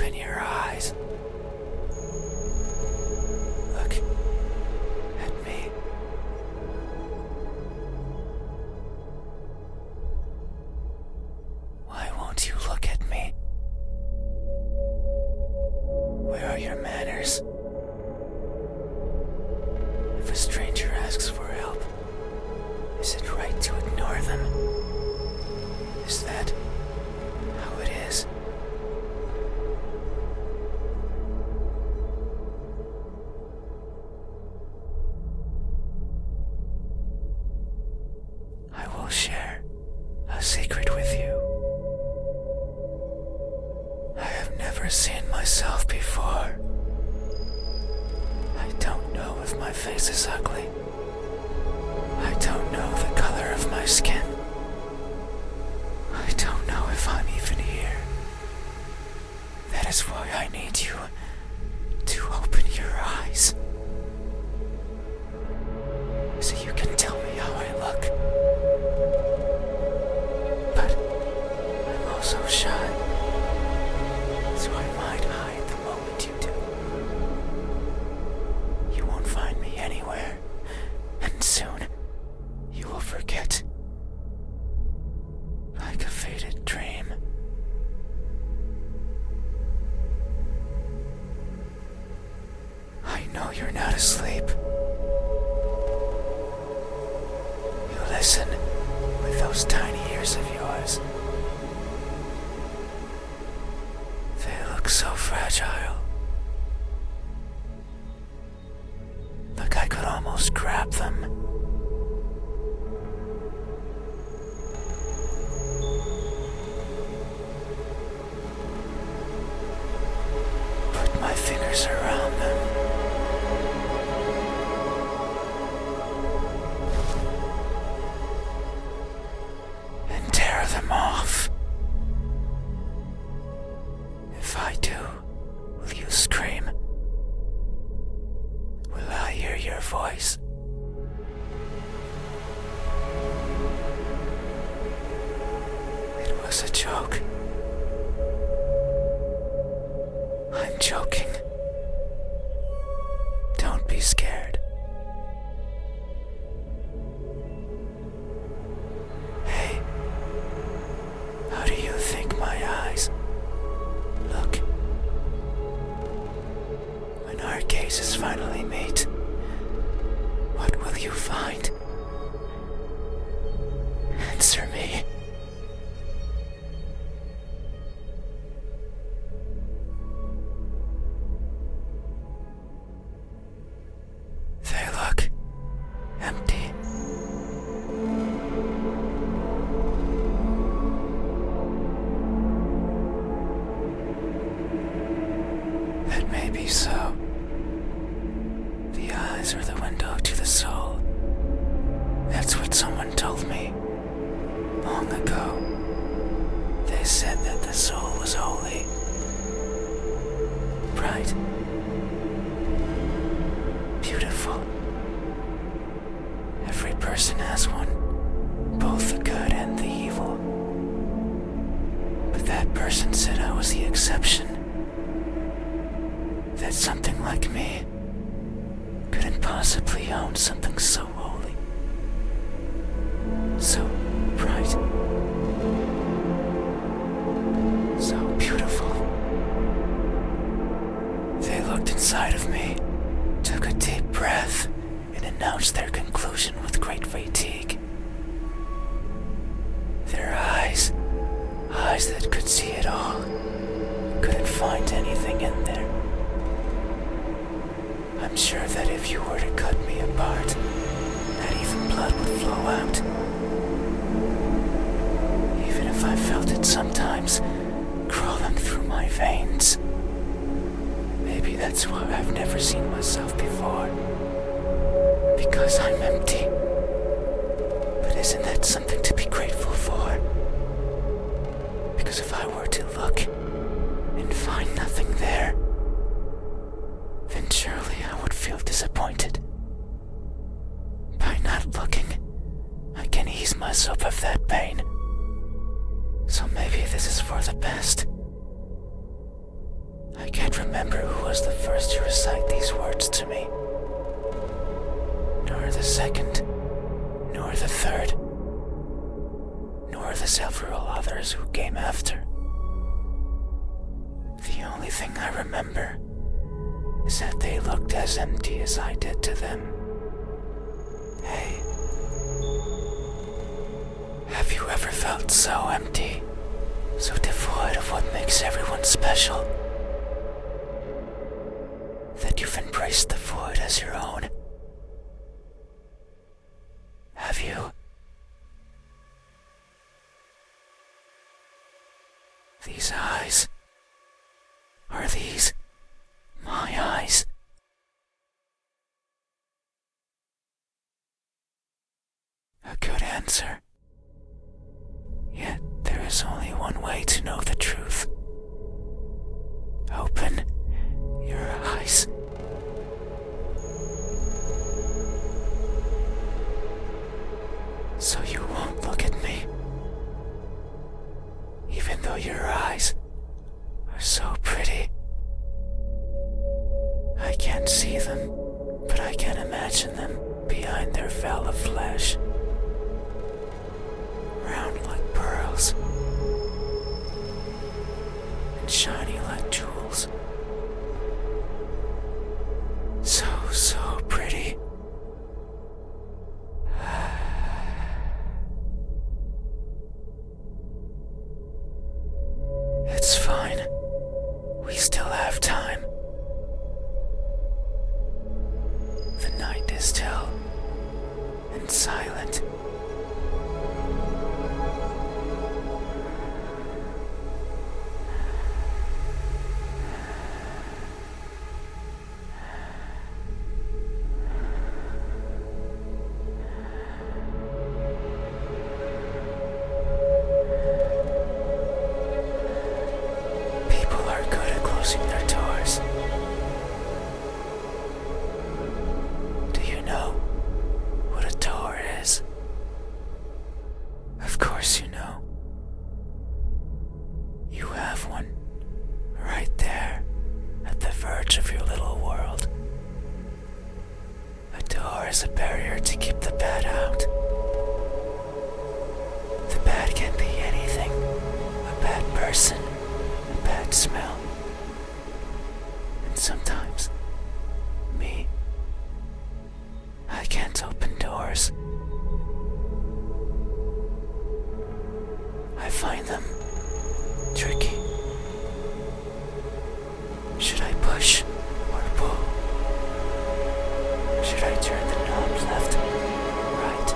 Open your eyes. Look at me. Why won't you look at me? Where are your manners? If a stranger asks for help, is it right to ignore them? Is that how it is? I will share a secret with you. I have never seen myself before. I don't know if my face is ugly. I don't know the color of my skin. I don't know if I'm even here. That is why I need you to open your eyes, so you can tell me how I look. But I'm also shy, so I might hide the moment you do. You won't find me anywhere, and soon you will forget, like a faded dream. I know you're not asleep. You listen with those tiny ears of yours. They look so fragile. Like I could almost grab them. Put my fingers around them. And tear them off. If I do, will you scream? Will I hear your voice? It was a joke. I'm joking. Don't be scared. Hey, how do you think my eyes look? When our gazes finally meet, what will you find? Answer me. They look empty. That may be so. The eyes are the window to the soul. That's what someone told me long ago. They said that the soul was holy, bright, beautiful. Every person has one, both the good and the evil. But that person said I was the exception. That something like me couldn't possibly own something so holy, so bright, so beautiful. They looked inside of me, took a deep breath, and announced their conclusion with great fatigue. Their eyes that could see it all, couldn't find anything in there. I'm sure that if you were to cut me apart, not even blood would flow out. Even if I felt it sometimes crawling through my veins. Maybe that's why I've never seen myself before. Because I'm empty. But isn't that something to be grateful for? Because if I were to look and find nothing there, then surely I would feel disappointed. By not looking, I can ease myself of that pain. So maybe this is for the best. I can't remember who was the first to recite these words to me, nor the second, nor the third, nor the several others who came after. The only thing I remember is that they looked as empty as I did to them. Hey, have you ever felt so empty, so devoid of what makes everyone special, that you've embraced the void as your own? Have you? These eyes, are these my eyes? A good answer. Yet there is only one way to know the truth. Open your eyes. So you won't look at me, even though your eyes are so pretty. I can't see them, but I can imagine them behind their veil of flesh, round like pearls and shiny like jewels. So pretty. It's fine. We still have time. The night is still and silent. People are good at closing their doors. Do you know what a door is? Of course you know. You have one right there at the verge of your little world. A door is a barrier to keep the bad out. The bad can be anything. A bad person, a bad smell. And sometimes, me, I can't open doors. I find them tricky. Should I push or pull? Should I turn the knob left, right?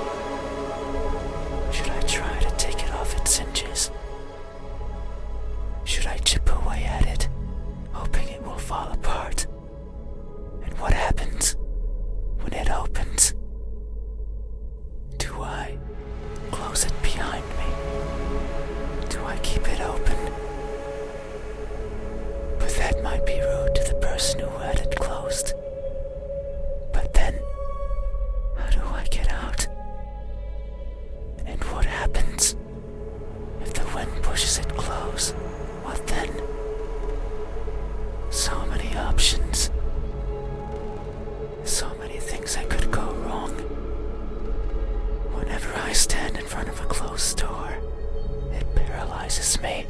Should I try to take it off its hinges? Should I chip away at it, hoping it will fall apart? And what happens when it opens? Do I close it behind me? Do I keep it open? But that might be rude to the person who had it closed. But then, how do I get out? And what happens if the wind pushes it close? What then? So many options. So many things that could go wrong. Whenever I stand in front of a closed door, it paralyzes me.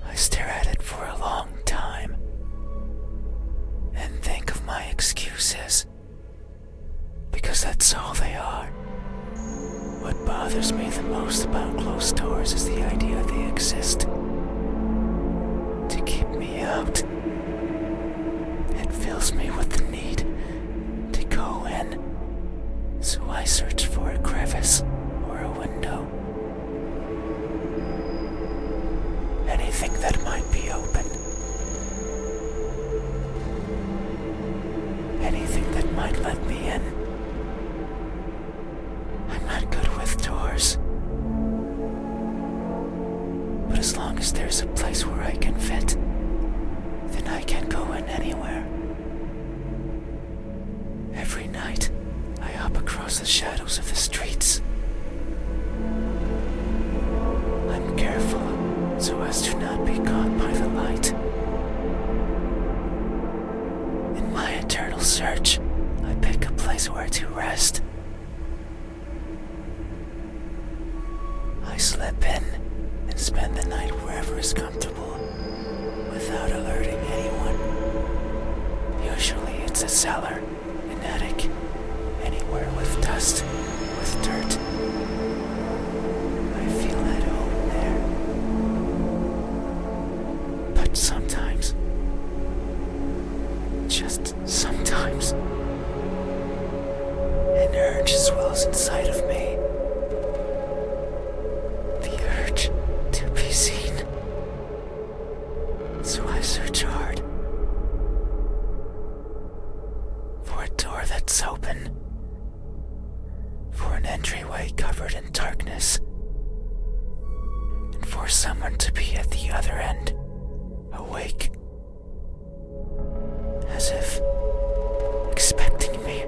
I stare at it for a long time and think of my excuses, because that's all they are. What bothers me the most about closed doors is the idea they exist to keep me out. It fills me with the need to go in, so I search for a crevice or a window. Anything that might be open. Anything that might let me in. I'm not good with doors. But as long as there's a place where I can fit, then I can go in anywhere. Every night, I hop across the shadows of the streets. I'm careful so as to not be caught by the light. place where to rest. I slip in and spend the night wherever is comfortable, without alerting anyone. Usually it's a cellar, an attic, anywhere with dust, with dirt. I feel at home there. But sometimes, just sometimes, an urge swells inside of me. The urge to be seen. So I search hard for a door that's open, for an entryway covered in darkness, and for someone to be at the other end, awake, as if expecting me.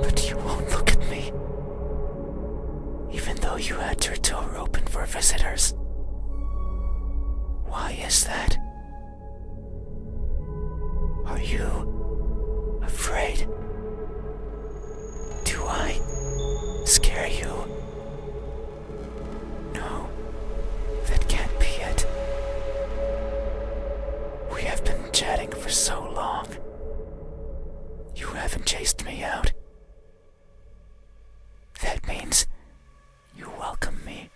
But you won't look at me, even though you had your door open for visitors. Why is that? Are you afraid? Do I scare you? No, that can't be it. We have been chatting for so long. You haven't chased me out. That means you welcome me.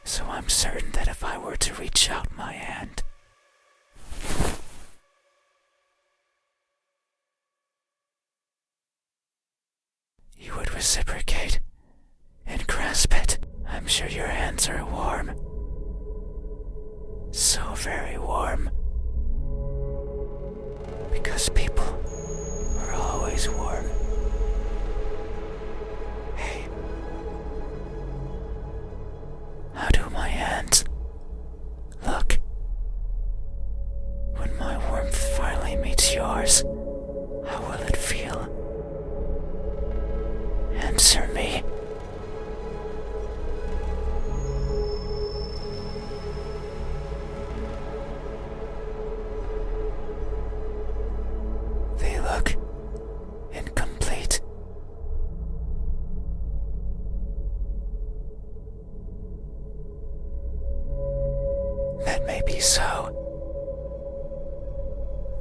So I'm certain that if I were to reach out my hand, you would reciprocate and grasp it. I'm sure your hands are warm. So very warm. Because people are always warm. Hey. How do my hands look? When my warmth finally meets yours, how will it feel? Answer me. They look incomplete. That may be so.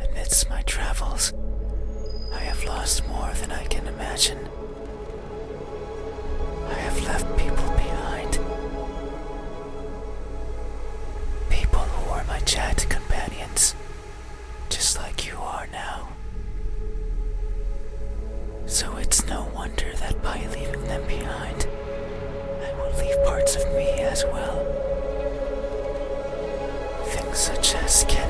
Amidst my travels, I have lost more than I can imagine. I have left people behind. People who were my chat companions, just like you are now. So it's no wonder that by leaving them behind, I will leave parts of me as well. Things such as skin,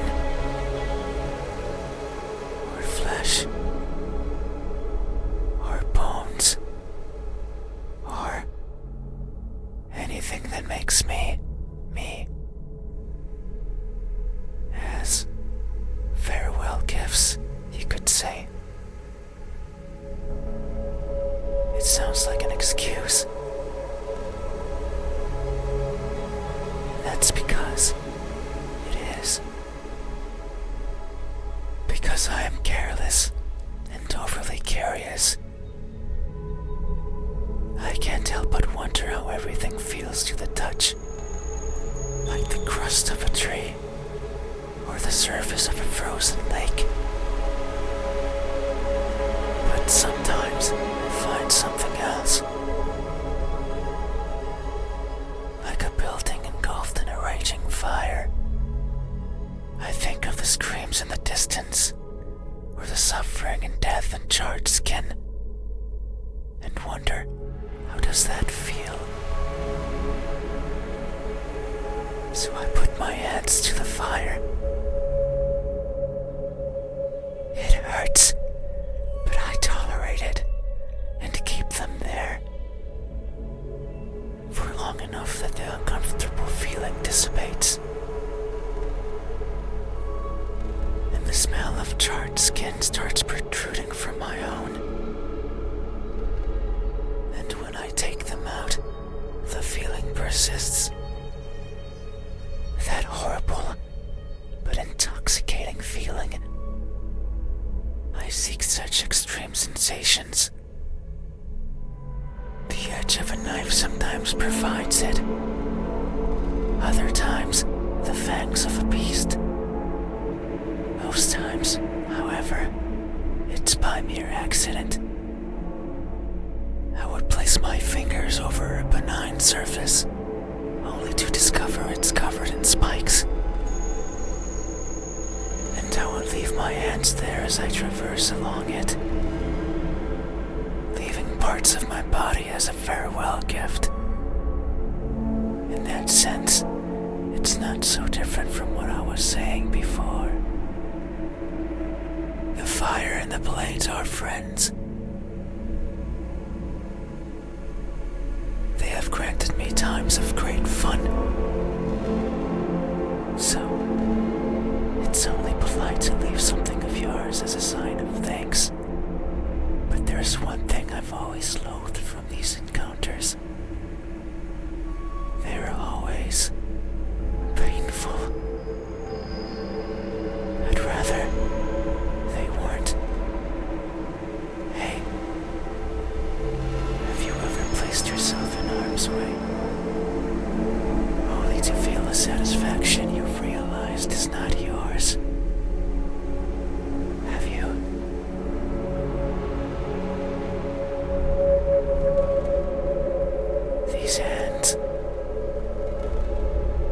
or flesh, or bones, or anything that makes me, me. As farewell gifts, you could say. It sounds like an excuse. That's because it is. Because I am careless and overly curious. I can't help but wonder how everything feels to the touch. Like the crust of a tree, or the surface of a frozen lake. But sometimes I find something else. Like a building engulfed in a raging fire. I think of the screams in the distance, or the suffering and death and charred skin, and wonder, how does that feel? So I put my hands to the fire. It hurts, but I tolerate it and keep them there for long enough that the uncomfortable feeling dissipates. And the smell of charred skin starts protruding from my own. And when I take them out, the feeling persists. That horrible but intoxicating feeling. I seek such extreme sensations. The edge of a knife sometimes provides it. Other times, the fangs of a beast. Most times, however, it's by mere accident. I would place my fingers over a benign surface, only to discover it's covered in spikes. And I would leave my hands there as I traverse along it, leaving parts of my body as a farewell gift. In that sense, it's not so different from what I was saying before. The fire and the blades are friends. They have granted me times of great fun. So, it's only polite to leave something of yours as a sign of thanks. But there's one thing I've always loathed from these encounters. They're always painful. I'd rather they weren't. Hey, have you ever placed yourself in harm's way, only to feel a satisfaction you've realized is not yours? Have you? These hands.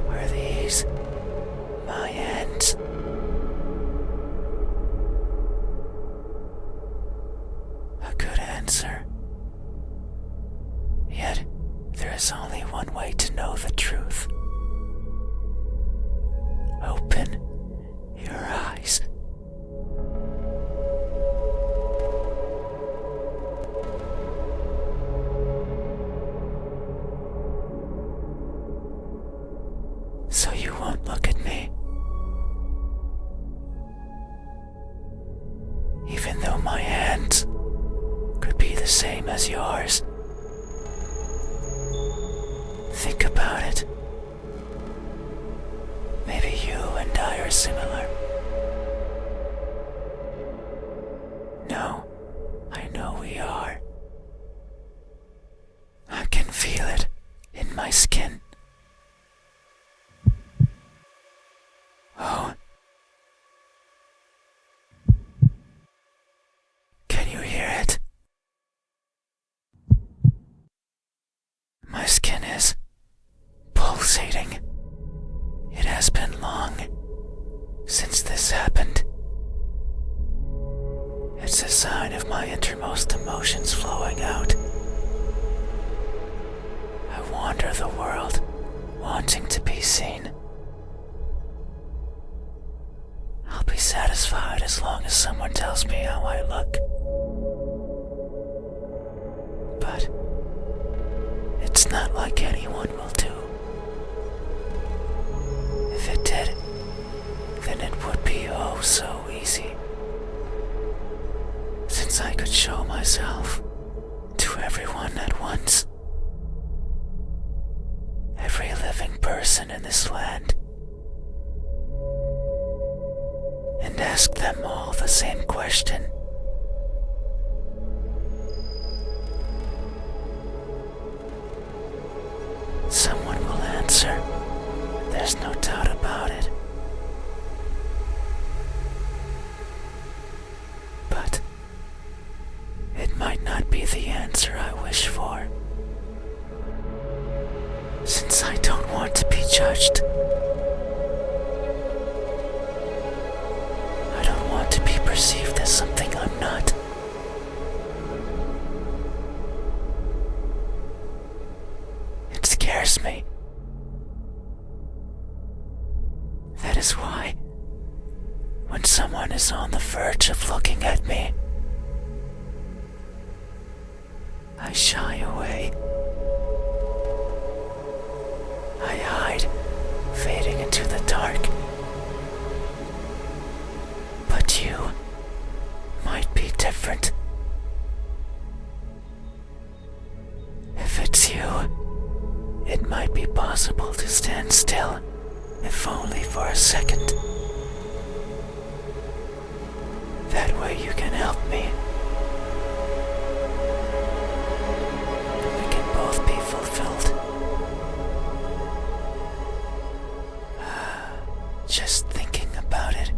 Are these my hands? A good answer. Yet, there is only one way to know the truth. Open your eyes. So you won't look at me. Even though my hands could be the same as yours. Think about it. Maybe you and I are similar. No, I know we are. I can feel it in my skin. Oh. Can you hear it? My skin is pulsating. It has been long since this happened. It's a sign of my innermost emotions flowing out. I wander the world, wanting to be seen. I'll be satisfied as long as someone tells me how I look. But it's not like anyone will do. If it did, then it would be oh so easy. Since I could show myself to everyone at once. Every living person in this land. And ask them all the same question. Someone will answer. There's no doubt about it. But it might not be the answer I wish for. Since I don't want to be judged. I don't want to be perceived as something I'm not. It scares me. That is why, when someone is on the verge of looking at me, I shy away. I hide, fading into the dark. But you might be different. If it's you, it might be possible to stand still, if only for a second. That way you can help help me. We can both be fulfilled. Just thinking about it,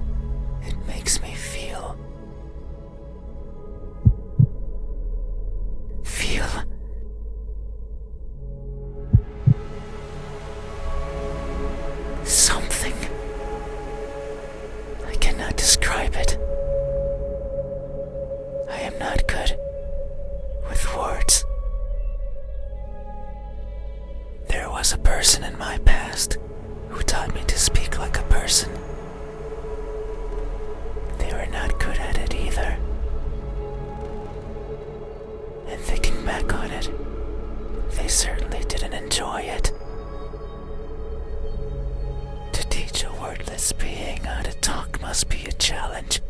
it makes me feel something. I cannot describe it. I am not good with words. There was a person in my past who taught me to speak like a person. They were not good at it either. And thinking back on it, they certainly didn't enjoy it. To teach a wordless being how to talk must be a challenge.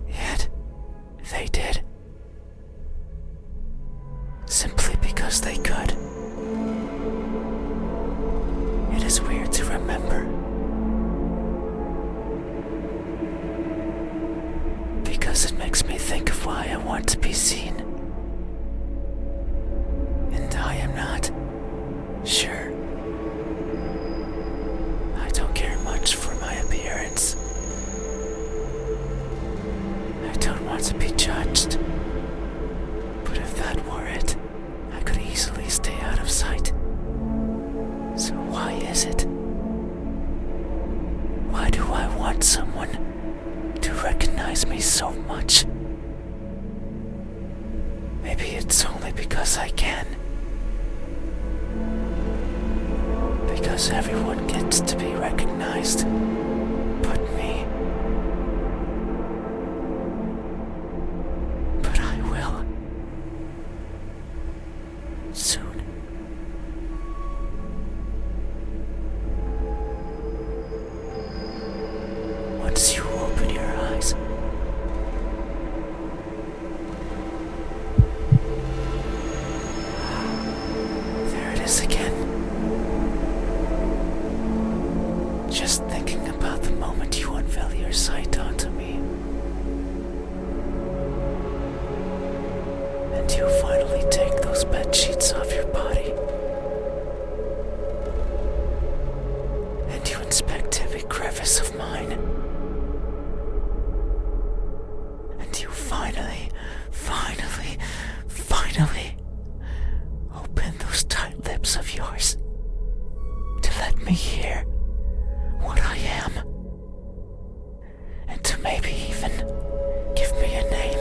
Yet, they did. Simply because they could. It is weird to remember. Because it makes me think of why I want to be seen. And I am not sure. I don't care much for my appearance. I don't want to be judged. But if that were it, I could easily stay out of sight. So why is it? Why do I want someone to recognize me so much? Maybe it's only because I can. Because everyone gets to be recognized, but me. But I will. Soon. Once you open your eyes, there it is again. Just thinking about the moment you unveil your sight onto me. And you finally take those bed sheets off your body. And you inspect every crevice of mine. And you finally open those tight lips of yours to let me hear what I am, and to maybe even give me a name.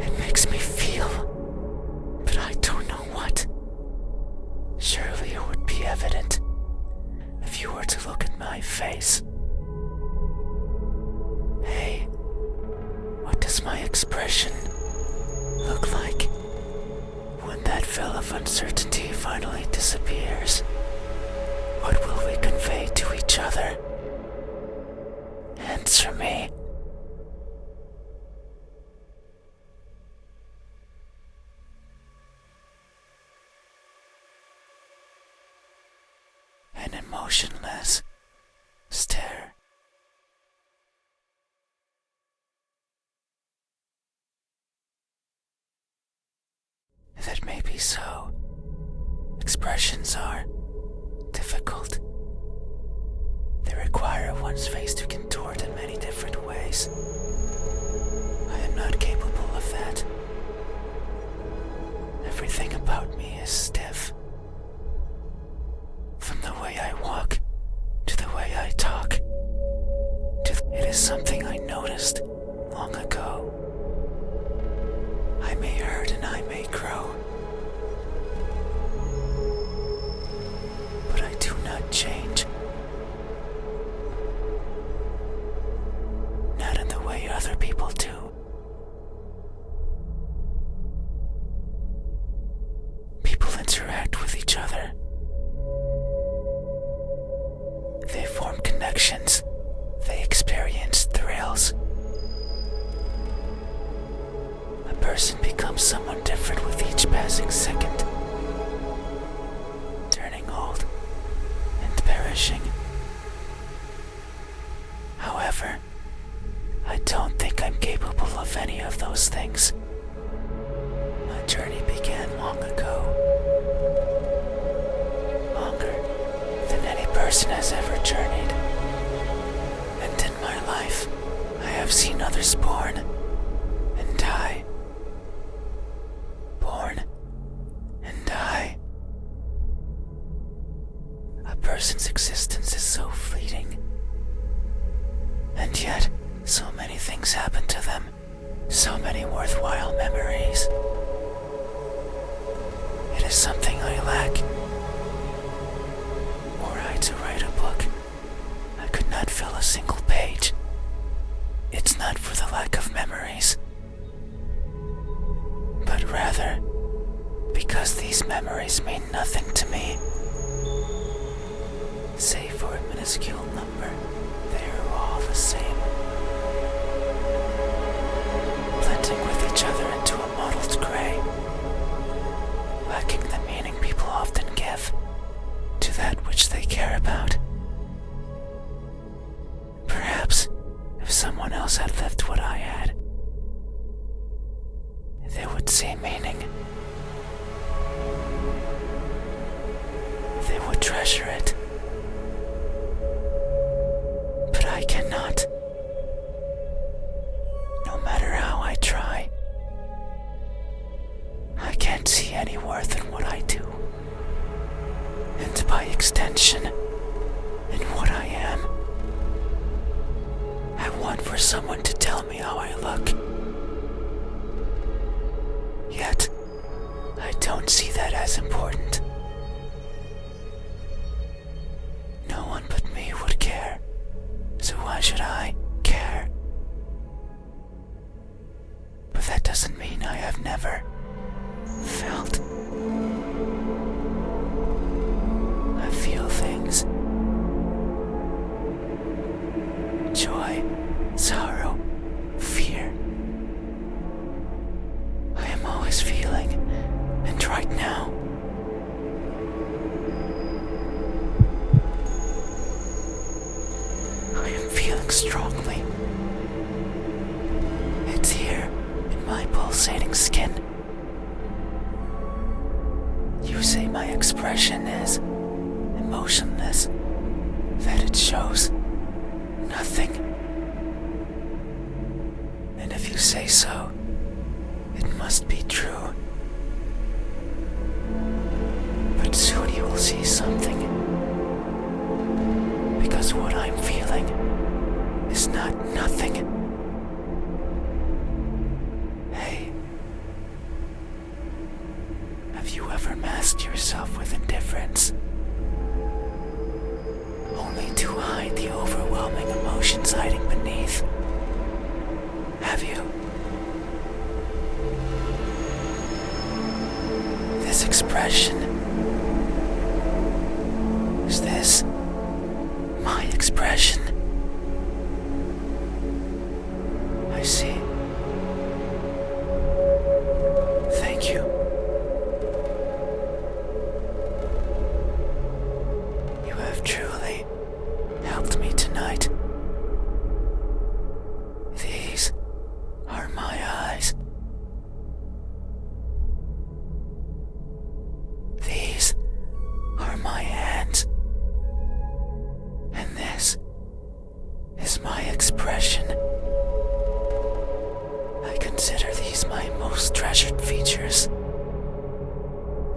It makes me feel, but I don't know what. Surely it would be evident if you were to look at my face. Hey, what does my expression look like when that veil of uncertainty finally disappears? What will we convey to each other? Answer me. An emotionless stare. That may be so. Expressions are difficult. They require one's face to contort in many different ways. I am not capable of that. Everything about me is stiff. From the way I walk, to the way I talk. It is something I noticed long ago. I may hurt and I may grow. But I do not change. Not in the way other people do. People interact with each other. They form connections. They experience thrills. A person becomes someone different with each passing second, turning old and perishing those things. My journey began long ago. Longer than any person has ever journeyed. And in my life, I have seen others born and die. Born and die. A person's existence is so fleeting. And yet, so many things happen to them. So many worthwhile memories. It is something I lack. Were I to write a book, I could not fill a single page. It's not for the lack of memories, but rather because these memories mean nothing to me. Save for a minuscule number, they are all the same. Blending with each other into a mottled gray, lacking the meaning people often give to that which they care about. Perhaps if someone else had lived what I had, they would see meaning. They would treasure it. But I cannot. No matter how I try, I can't see any worth in what I do. And by extension, in what I am. I want for someone to tell me how I look. Yet, I don't see that as important. No one but me would care, so why should I care? But that doesn't mean I have never felt. I feel things. Joy, sorrow, fear. I am always feeling, and right now, I am feeling strongly. It's here, in my pulsating skin. You say my expression is emotionless, that it shows nothing. And if you say so, it must be true. But soon you will see something. Because what I'm feeling is not nothing. Hey, have you ever masked yourself with indifference? Only to hide the overwhelming emotions hiding beneath. Have you? This expression. Is this my expression? I see. Thank you. You have truly helped me tonight. These are my eyes. These are my hands. And this is my expression. I consider these my most treasured features.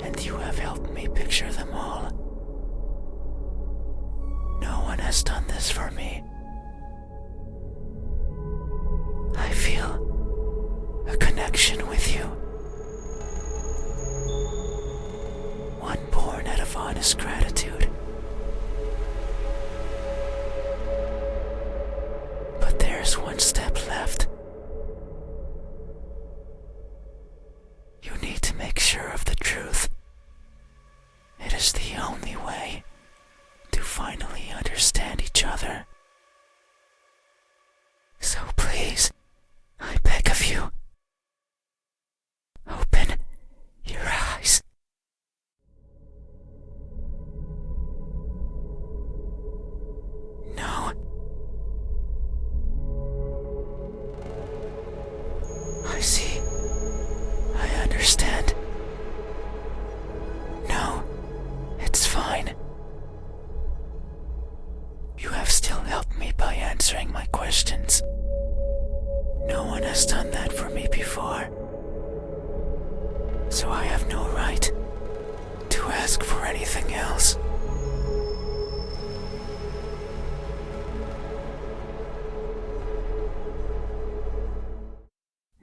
And you have helped me picture them all. No one has done this for me. I feel a connection with you. One born out of honest gratitude. But there's one step left. You need to make sure of the truth. It is the only way to finally understand each other. So please, I beg of you, open your eyes. No. You have still helped me by answering my questions. No one has done that for me before. So I have no right to ask for anything else.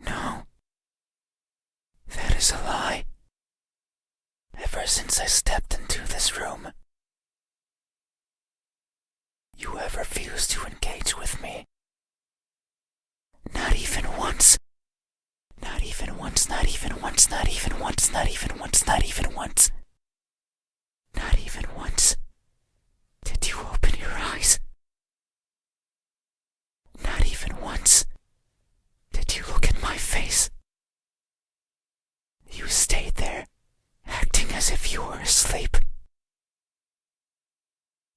No, that is a lie. Ever since I stepped into this room, you have refused to engage with me. Not even once. Not even once, not even once, not even once, not even once, not even once. Not even once did you open your eyes. Not even once did you look at my face. You stayed there, acting as if you were asleep,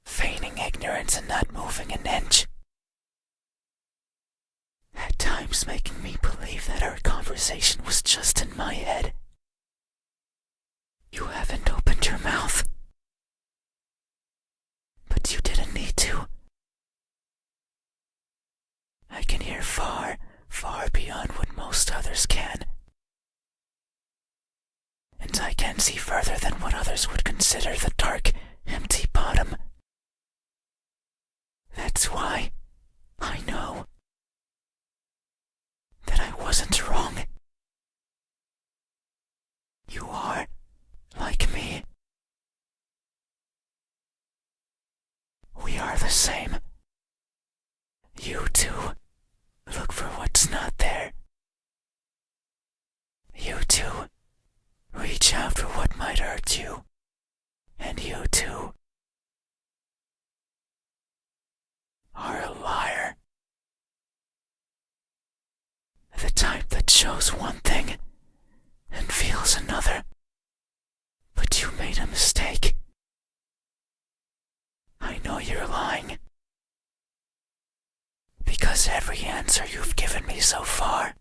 feigning ignorance and not moving an inch. At times making me believe that our conversation was just in my head. You haven't opened your mouth. But you didn't need to. I can hear far, far beyond what most others can. And I can see further than what others would consider the dark, empty bottom. That's why I know that I wasn't wrong. You are like me. We are the same. You too look for what's not there. You too reach out for what might hurt you. And you too are a liar. The type that shows one thing and feels another. But you made a mistake. I know you're lying. Because every answer you've given me so far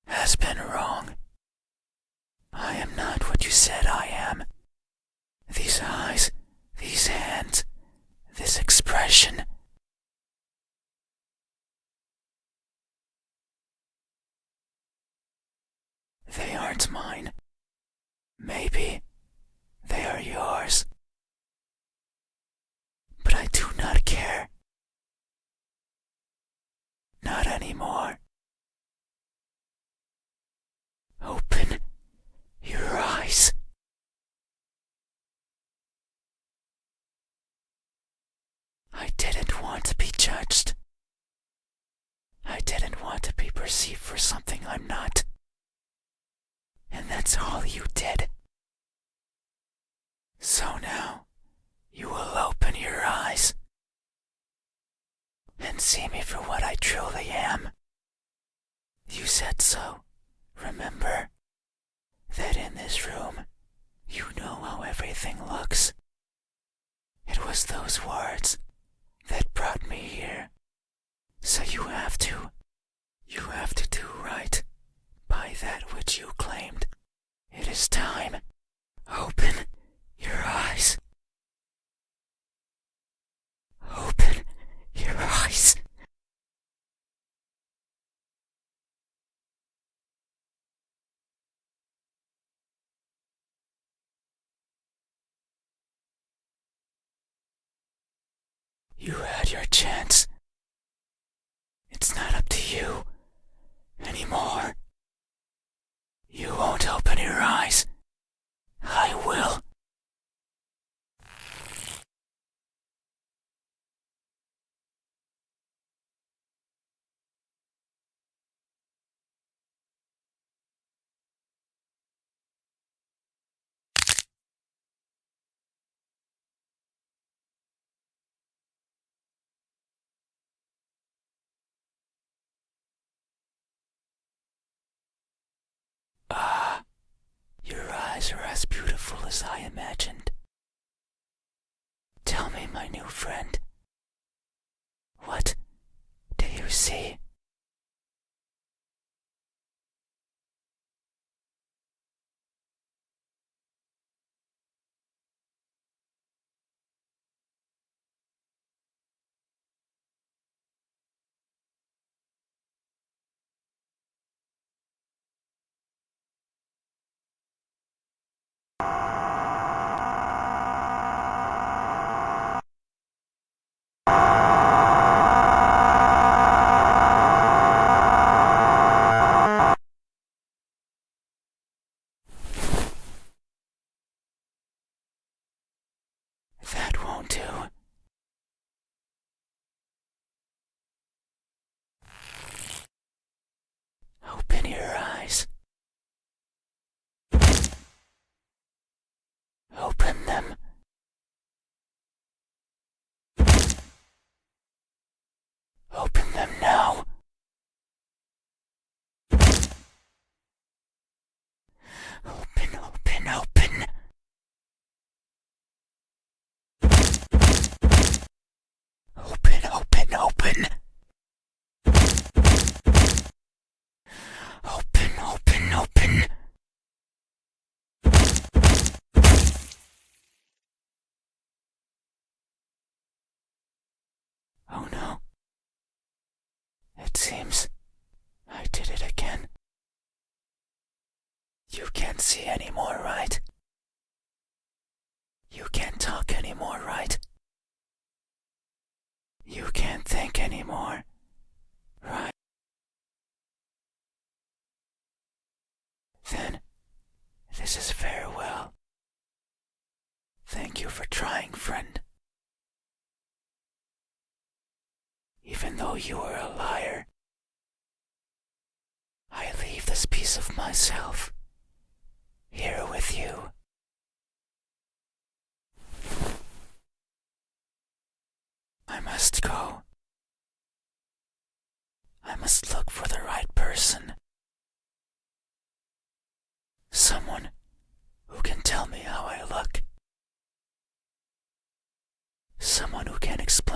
has been wrong. I am not what you said I am. These eyes, these hands, this expression. They aren't mine. Maybe they are yours. But I do not care. Not anymore. Open your eyes. I didn't want to be judged. I didn't want to be perceived for something I'm not. And that's all you did. So now, you will open your eyes and see me for what I truly am. You said so, remember? That in this room, you know how everything looks. It was those words that brought me here. So you have to do right by that which you claimed. It is time. Open your eyes. Open your eyes. You had your chance. It's not up to you anymore. You won't open your eyes. I will. Ah, your eyes are as beautiful as I imagined. Tell me, my new friend, what do you see? Oh no. It seems I did it again. You can't see anymore, right? You can't talk anymore, right? You can't think anymore, right? Then, this is farewell. Thank you for trying, friend. Even though you are a liar, I leave this piece of myself here with you. I must go. I must look for the right person. Someone who can tell me how I look. Someone who can explain